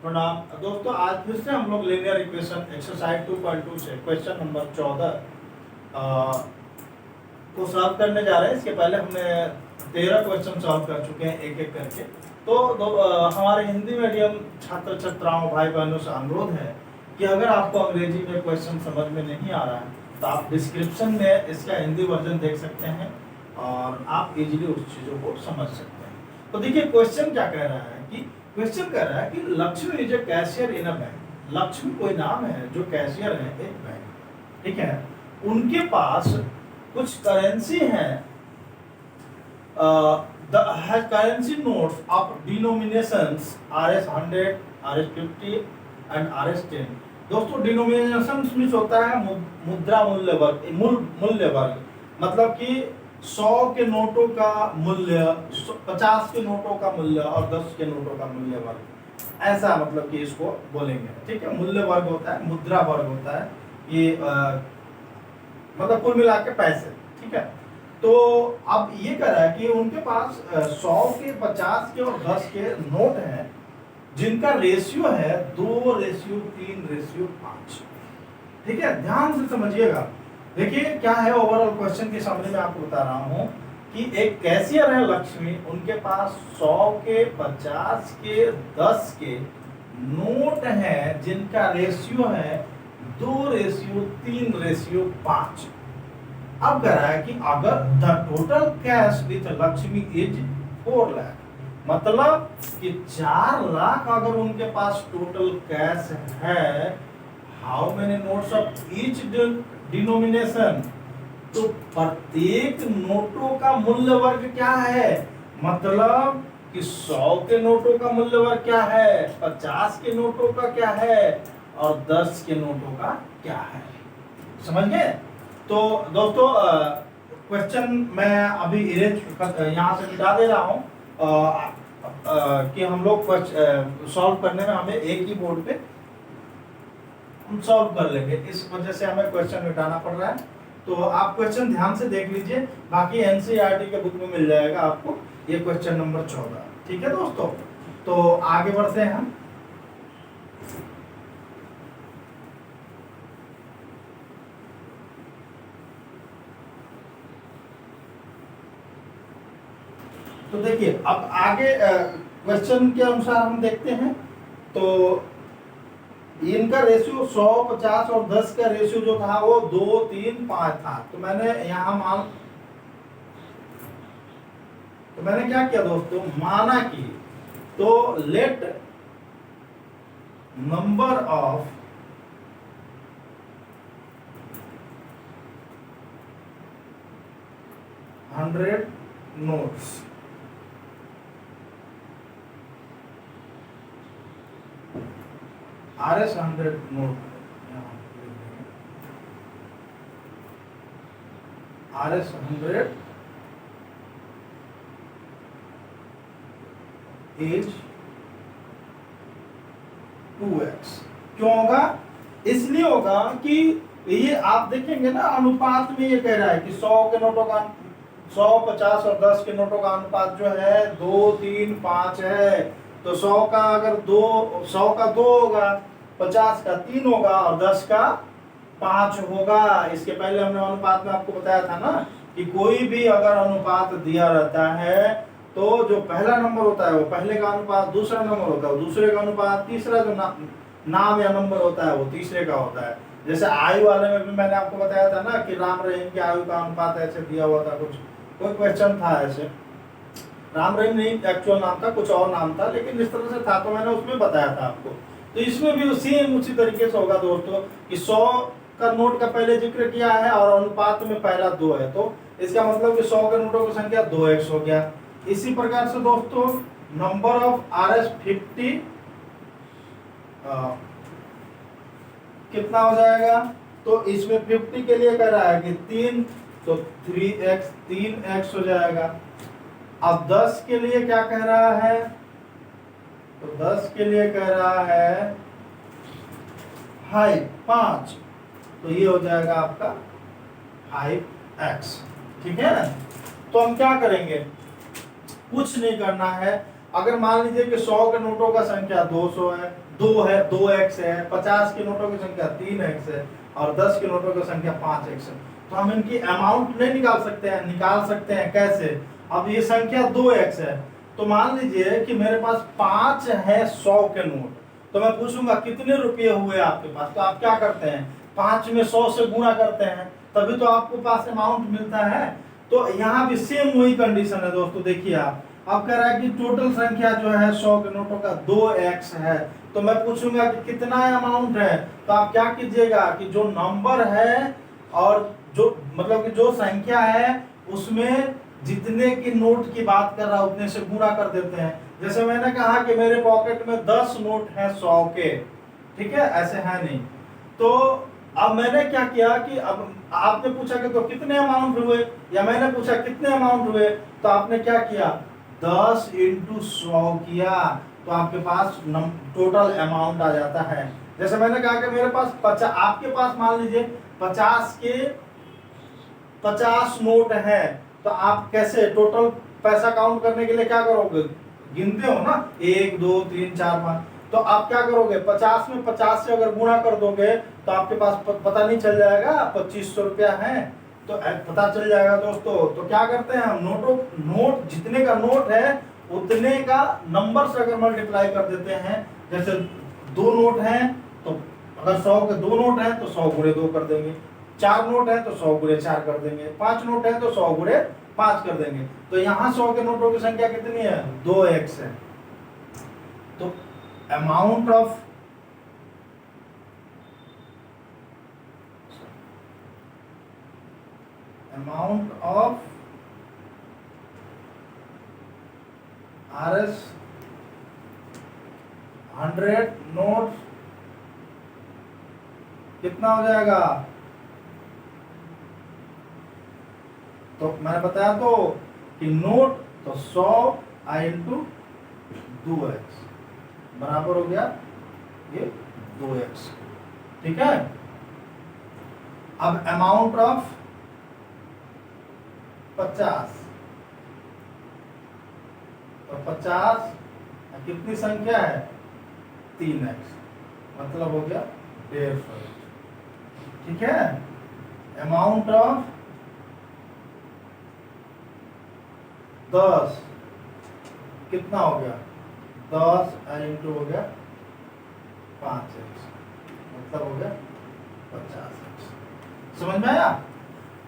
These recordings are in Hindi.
प्रणाम दोस्तों, आज फिर से हम लोग लीनियर इक्वेशन एक्सरसाइज 2.2 से क्वेश्चन नंबर 14 को सॉल्व करने जा रहे हैं। इसके पहले हमने 13 क्वेश्चन सॉल्व कर चुके हैं एक एक करके। तो हमारे हिंदी मीडियम छात्र छात्राओं भाई बहनों से अनुरोध है कि अगर आपको अंग्रेजी में क्वेश्चन समझ में नहीं आ रहा है तो आप डिस्क्रिप्शन में इसका हिंदी वर्जन देख सकते हैं और आप इजीली उस चीज़ों को समझ सकते हैं। तो देखिए क्वेश्चन क्या कह रहा है कि क्वेश्चन कह रहा है कि Lakshmi is a cashier in a bank. Lakshmi कोई नाम है जो कैशियर है एक बैंक, ठीक है। उनके पास कुछ करेंसी है, the has currency notes of denominations RS100, RS50 and RS10। दोस्तों डिनोमिनेशंस मींस होता है मुद्रा मूल्य वर्ग, मूल्य वर्ग, मतलब कि 100 के नोटों का मूल्य, 50 के नोटों का मूल्य और 10 के नोटों का मूल्य वर्ग, ऐसा मतलब कि इसको बोलेंगे, ठीक है। मूल्य वर्ग होता है, मुद्रा वर्ग होता है, ये मतलब कुल मिला के पैसे, ठीक है। तो अब ये कह रहा है कि उनके पास 100 के, 50 के और 10 के नोट हैं जिनका रेशियो है 2:3:5, ठीक है। ध्यान से समझिएगा। देखिए क्या है ओवरऑल क्वेश्चन के सामने मैं आपको बता रहा हूं कि एक कैशियर है लक्ष्मी, उनके पास 100 के, 50 के, 10 के नोट हैं जिनका रेशियो है 2:3:5। अब कह रहा है कि अगर the total cash with Lakshmi is 4 lakh, मतलब कि 4 लाख अगर उनके पास टोटल कैश है, how many notes of each denomination, तो प्रत्येक नोटों का मूल्य वर्ग क्या है, मतलब कि 100 के नोटों का मूल्य वर्ग क्या है, 50 के नोटों का क्या है और 10 के नोटों का क्या है। समझ गए? तो दोस्तों क्वेश्चन मैं अभी इरेज यहाँ से मिटा दे रहा हूँ कि हम लोग सॉल्व करने में हमें एक ही बोर्ड पे हम सॉल्व कर लेंगे, इस वजह से हमें क्वेश्चन मिटाना पड़ रहा है। तो आप क्वेश्चन ध्यान से देख लीजिए, बाकी NCERT के बुक में मिल जाएगा आपको ये क्वेश्चन नंबर 14, ठीक है दोस्तों। तो आगे बढ़ते हैं हम। तो देखिए अब आगे क्वेश्चन के अनुसार हम देखते हैं। तो इनका रेशियो 100, 50 और 10 का रेशियो जो था वो 2:3:5 था। तो मैंने क्या किया दोस्तों, माना कि तो let number of hundred notes RS100 note, RS100 is 2x। क्यों होगा? इसलिए होगा कि ये आप देखेंगे ना, अनुपात में ये कह रहा है कि 100 के नोटों का 100, 50 और 10 के नोटों का अनुपात जो है 2:3:5 है। तो 100 का अगर 100 का 2 होगा, 50 का 3 होगा और 10 का 5 होगा। इसके पहले हमने अनुपात में आपको बताया था ना कि कोई भी अगर अनुपात दिया रहता है तो जो पहला नंबर होता है वो पहले का अनुपात, दूसरा नंबर होता है वो दूसरे का अनुपात, तीसरा जो नाम या नंबर होता है वो तीसरे का होता है। जैसे आयु वाले में भी मैंने आपको बताया था ना कि राम रहीम की आयु का अनुपात ऐसे दिया हुआ था, कुछ कोई क्वेश्चन था ऐसे, राम रहीम नहीं एक्चुअल नाम था, कुछ और नाम था, लेकिन इस तरह से था, तो मैंने उसमें बताया था आपको। तो इसमें भी सेम उसी तरीके से होगा दोस्तों कि 100 का नोट का पहले जिक्र किया है और अनुपात में पहला 2 है, तो इसका मतलब कि 100 के नोटों की संख्या 2x हो गया। इसी प्रकार से दोस्तों नंबर ऑफ RS50 कितना हो जाएगा, तो इसमें 50 के लिए कह रहा है कि 3, तो 3x हो जाएगा। अब 10 के लिए क्या कह रहा है, तो 10 के लिए कह रहा है 5, तो ये हो जाएगा आपका 5x, ठीक है ना। तो हम क्या करेंगे, कुछ नहीं करना है, अगर मान लीजिए कि 100 के नोटों का संख्या 200 है, 2x है, 50 के नोटों की संख्या 3x है और 10 के नोटों की संख्या 5x है, तो हम इनकी अमाउंट नहीं निकाल सकते हैं? निकाल सकते हैं। कैसे? अब ये संख्या 2x है, तो मान लीजिए कि मेरे पास 5 है 100 के नोट, तो मैं पूछूंगा कितने रुपये हुए आपके पास, तो आप क्या करते हैं? 5 में 100 से गुणा करते हैं, तभी तो आपको पास अमाउंट मिलता है। तो यहाँ भी सेम वही कंडीशन है दोस्तों। देखिए आप, अब कह रहा है कि टोटल संख्या जो है 100 के नोटों का 2x है, तो मैं पूछूंगा कि कितना अमाउंट है, तो आप क्या कीजिएगा कि जो नंबर है और जो मतलब कि जो संख्या है उसमें जितने की नोट की बात कर रहा है उतने से गुणा कर देते हैं। जैसे मैंने कहा कि मेरे पॉकेट में 10 नोट हैं 100 के, ठीक है, ऐसे है नहीं। तो अब मैंने क्या किया कि अब आपने पूछा कि तो कितने अमाउंट हुए, या मैंने पूछा कितने अमाउंट हुए, तो आपने क्या किया 10 इंटू 100 किया, तो आपके पास टोटल अमाउंट आ जाता है। जैसे मैंने कहा कि मेरे पास 50, आपके पास मान लीजिए 50 के 50 नोट है, तो आप कैसे टोटल पैसा काउंट करने के लिए क्या करोगे? गिनते हो ना, 1 2 3 4 5, तो आप क्या करोगे 50 में 50 से अगर गुणा कर दोगे तो आपके पास पता नहीं चल जाएगा 2500 रुपया है, तो पता चल जाएगा दोस्तों। तो क्या करते हैं हम, नोट जितने का नोट है उतने का नंबर से अगर मल्टीप्लाई कर देते हैं। जैसे 2 नोट हैं तो अगर 100 के 2 नोट हैं तो 100 गुणे 2 कर देंगे, 4 नोट है तो 100 गुणे 4 कर देंगे, 5 नोट है तो 100 गुणे 5 कर देंगे। तो यहाँ 100 के नोटों की संख्या कितनी है? 2x है। तो अमाउंट ऑफ RS 100 नोट कितना हो जाएगा? तो मैंने बताया तो कि नोट तो 100 इंटू 2x बराबर हो गया ये 2x, ठीक है। अब अमाउंट ऑफ 50, तो 50 कितनी संख्या है? 3x, मतलब हो गया 150, ठीक है। अमाउंट ऑफ 10 कितना हो गया? 10 इंटू हो गया 5x, मतलब हो गया 50x। समझ में आया?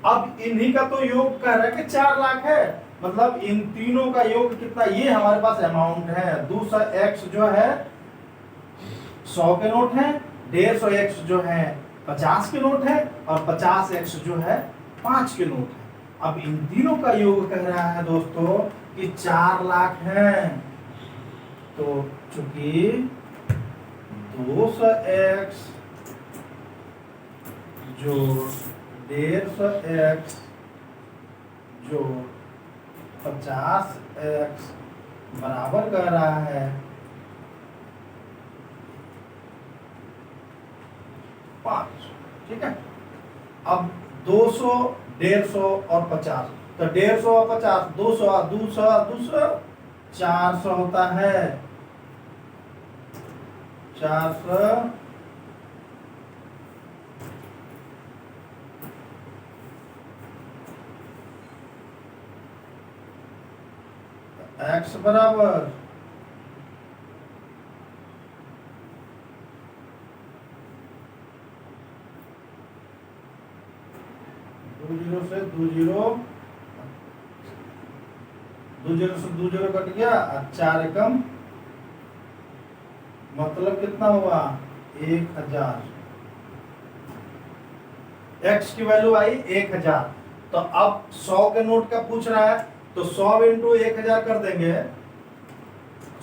अब इन्हीं का तो योग कह रहा है कि 4 लाख है, मतलब इन तीनों का योग कितना? ये हमारे पास अमाउंट है। दूसरा x जो है 100 के नोट है, 150x जो है 50 के नोट है, और 50x जो है 5 के नोट है। अब इन तीनों का योग कह रहा है दोस्तों कि 4 लाख है। तो चूंकि 200x जो 150x जो 50x बराबर कर रहा है 5, ठीक है। अब 200, 150 और 50, तो 150 और 50, 200 400 होता है, 400 x बराबर 20 से 20 कट गया, 4 एकम मतलब कितना हुआ? 1000। x की वैल्यू आई 1000। तो अब 100 के नोट का पूछ रहा है, तो 100 इंटू 1000 कर देंगे,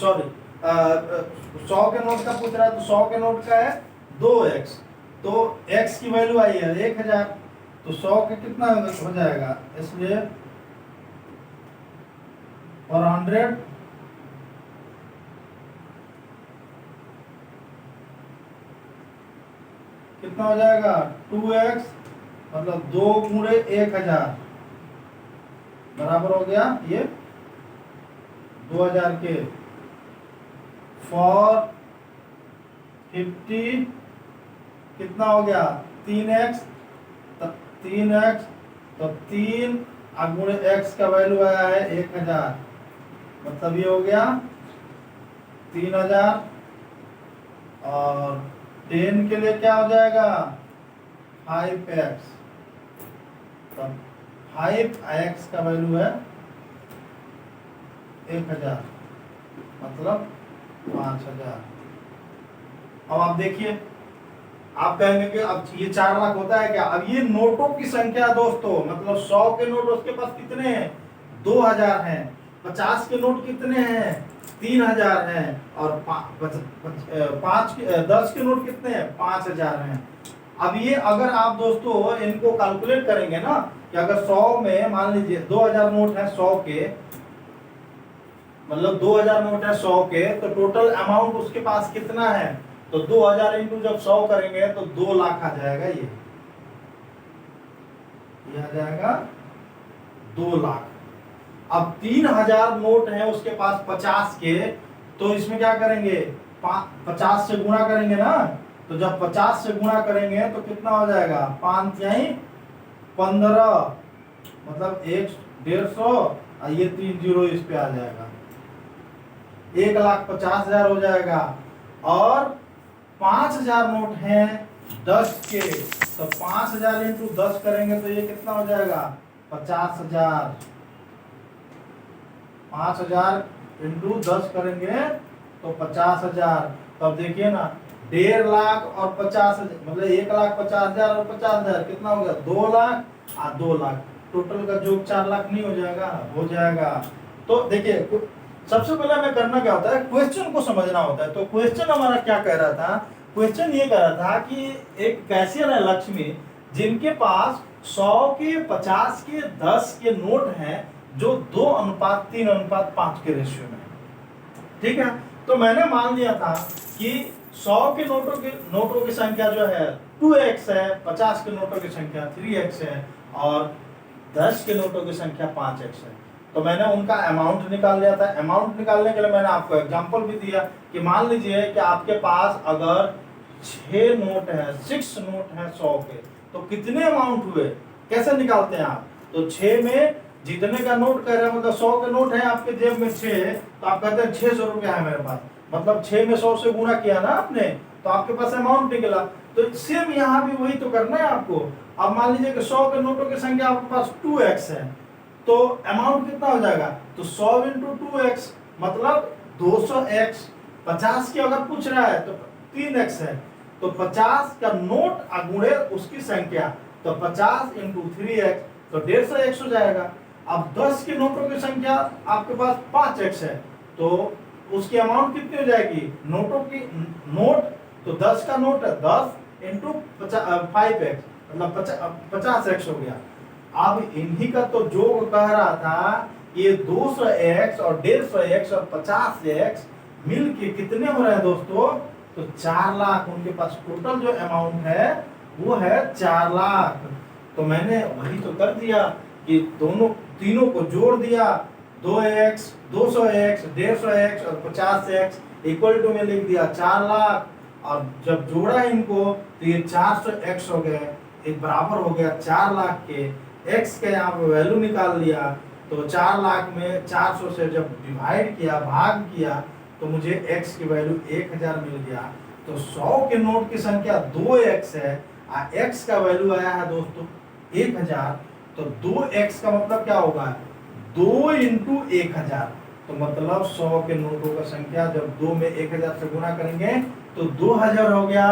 सॉरी 100 के नोट का पूछ रहा है तो 100 के नोट का है 2x, तो x की वैल्यू आई है 1000, तो 100 के कितना हो जाएगा? इसलिए और 100 कितना हो जाएगा? 2x, मतलब 2 गुणे 1000 बराबर हो गया ये 2000 के फॉर 50 कितना हो गया 3x, 3x तो 3 गुणे x का वैल्यू आया है 1000, मतलब ये हो गया 3000। और 10 के लिए क्या हो जाएगा 5x, तो 5x का वैल्यू है 1000, मतलब 5000। अब आप देखिए, आप कहेंगे कि अब ये 4 लाख होता है क्या? अब ये नोटों की संख्या दोस्तों, मतलब 100 के नोट उसके पास कितने हैं 2000 हैं, 50 के नोट कितने हैं 3000 हैं, और 10 के नोट कितने हैं 5000 हैं। अब ये अगर आप दोस्तों इनको कैलकुलेट करेंगे ना, कि अगर 100 में मान लीजिए 2000 नोट है 100 के, मतलब 2000 नोट है 100 के, तो टोटल अमाउंट उसके पास कितना है, तो 2000 इंटू जब 100 करेंगे तो 2 लाख आ जाएगा। ये आ जाएगा 2 लाख। अब 3000 नोट है उसके पास 50 के, तो इसमें क्या करेंगे 50 से गुणा करेंगे ना, तो जब 50 से गुणा करेंगे तो कितना हो जाएगा 5 यानी 15, मतलब 150, ये 3 जीरो इस पे आ जाएगा, 1,50,000 हो जाएगा। और 5000 नोट हैं 10 के, तो 5000 इंटू 10 करेंगे तो ये कितना हो जाएगा 50,000। 5000 इंटू 10 करेंगे तो 50,000। तो अब देखिए ना 1.5 लाख और 50,000, मतलब 1,50,000 और 50,000 कितना हो गया 2 लाख, 2 लाख टोटल का जो 4 लाख नहीं हो जाएगा, हो जाएगा। तो देखिए सबसे पहले हमें करना क्या होता है, क्वेश्चन को समझना होता है। तो क्वेश्चन हमारा क्या कह रहा था, क्वेश्चन ये कह रहा था कि एक कैशियर है लक्ष्मी, जिनके पास 100 के 50 के 10 के नोट हैं जो 2:3:5 के रेशियो में, ठीक है। तो मैंने मान लिया था कि 100 के नोटों की संख्या जो है 2x है, 50 के नोटों की संख्या 3x है, और 10 के नोटों की संख्या 5x है। तो मैंने उनका अमाउंट निकाल लिया था। अमाउंट निकालने के लिए मैंने आपको एग्जांपल भी दिया कि मान लीजिए कि आपके पास अगर 6 नोट है, 6 नोट है 100 के, तो कितने अमाउंट हुए, कैसे निकालते हैं आप? तो 6 में जितने का नोट कह रहे हैं, मतलब 100 के नोट है आपके जेब में 6, तो आप कहते हैं 600 रुपया है मेरे पास, मतलब 6 में 100 से गुणा किया ना आपने, तो आपके पास अमाउंट निकला। तो सेम यहाँ भी वही तो करना है आपको। अब मान लीजिए कि 100 के नोटों की संख्या आपके पास 2x है, तो अमाउंट कितना हो जाएगा, तो 100 इंटू 2x मतलब 200x। 50 की अगर पूछ रहा है तो 3x है, तो 50 का नोट गुणे उसकी संख्या, तो 50 इंटू 3x तो 150x हो जाएगा। अब 10 के नोटों की संख्या आपके पास 5x है, तो उसकी अमाउंट कितनी हो जाएगी नोटों की, नोट तो 10 का नोट है 10 इंटू 5x मतलब 50x हो गया। अब इन्हीं का तो जो कह रहा था ये 200x और 150x और 50x मिल के कितने हो रहे हैं दोस्तों, तो 4 लाख उनके पास टोटल जो अमाउंट है वो है 4 लाख। तो मैंने वही तो कर दिया कि तीनों को जोड़ दिया, 2x 200x 150x और 50x इक्वल टू में लिख दिया 4 लाख। और जब जोड़ा इनको तो ये 400x हो गए, एक बराबर हो गया 4 लाख के। x के यहाँ पे वैल्यू निकाल लिया, तो 4 लाख में 400 से जब डिवाइड किया, भाग किया, तो मुझे x की वैल्यू 1000 मिल गया। तो 100 के नोट की संख्या 2x है, x का वैल्यू आया है दोस्तों 1000। तो 2x का मतलब क्या होगा 2 इंटू 1000, तो मतलब 100 के नोटों का संख्या जब 2 में 1000 से गुणा करेंगे तो 2000 हो गया।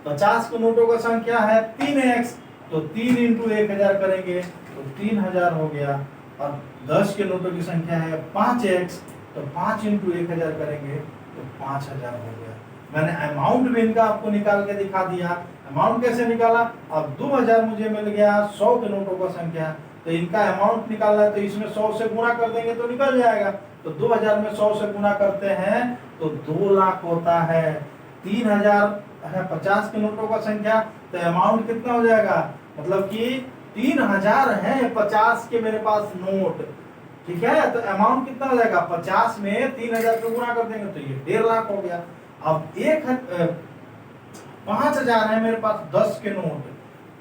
50 के नोटों का संख्या है 3x, तो 3 इंटू 1000 करेंगे तो 3000 हो गया। और 10 के नोटों की संख्या है 5x, तो 5 इंटू 1000 करेंगे तो 5000 हो गया। मैंने अमाउंट भी इनका आपको निकाल के दिखा दिया। अमाउंट कैसे निकाला, अब 2000 मुझे मिल गया 100 के नोटों का संख्या, तो इनका अमाउंट निकालना है तो इसमें 100 से गुणा कर देंगे तो निकल जाएगा। तो 2000 में 100 से गुणा करते हैं तो 2 लाख होता है। 3000 है 50 के नोटों का संख्या, तो अमाउंट कितना हो जाएगा, मतलब कि 3000 है 50 के मेरे पास नोट, ठीक है, तो अमाउंट कितना हो जाएगा, 50 में 3000 को गुणा कर देंगे तो ये 1.5 लाख हो गया। अब 5000 है मेरे पास 10 के नोट,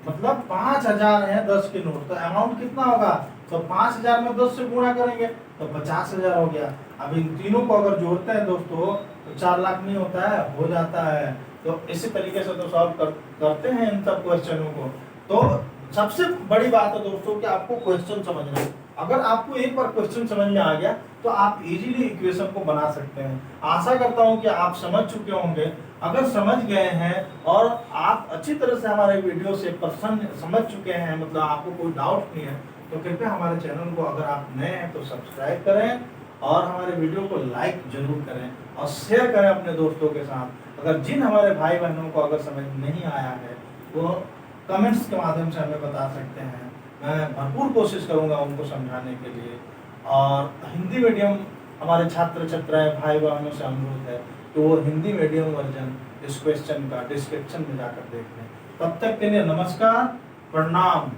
मतलब 5000 है 10 के नोट, तो अमाउंट कितना होगा, तो 5000 में 10 से गुणा करेंगे तो 50000 हो गया। अब इन तीनों को अगर जोड़ते हैं दोस्तों तो 4 लाख नहीं होता है, हो जाता है। तो इसी तरीके से तो सॉल्व करते हैं इन सब क्वेश्चनों को। तो सबसे बड़ी बात है दोस्तों कि आपको क्वेश्चन समझना है। अगर आपको एक बार क्वेश्चन समझ में आ गया तो आप इजीली इक्वेशन को बना सकते हैं। आशा करता हूं कि आप समझ चुके होंगे। अगर समझ गए हैं और आप अच्छी तरह से हमारे वीडियो से प्रसन्न समझ चुके हैं, मतलब आपको कोई डाउट नहीं है, तो कृपया हमारे चैनल को, अगर आप नए हैं तो सब्सक्राइब करें और हमारे वीडियो को लाइक जरूर करें और शेयर करें अपने दोस्तों के साथ। अगर जिन हमारे भाई बहनों को अगर समझ नहीं आया है वो कमेंट्स के माध्यम से हमें बता सकते हैं, मैं भरपूर कोशिश करूंगा उनको समझाने के लिए। और हिंदी मीडियम हमारे छात्र छात्राएं भाई बहनों से अनुरोध है कि वो हिंदी मीडियम वर्जन इस क्वेश्चन का डिस्क्रिप्शन में जाकर देख लें। तब तक के लिए नमस्कार, प्रणाम।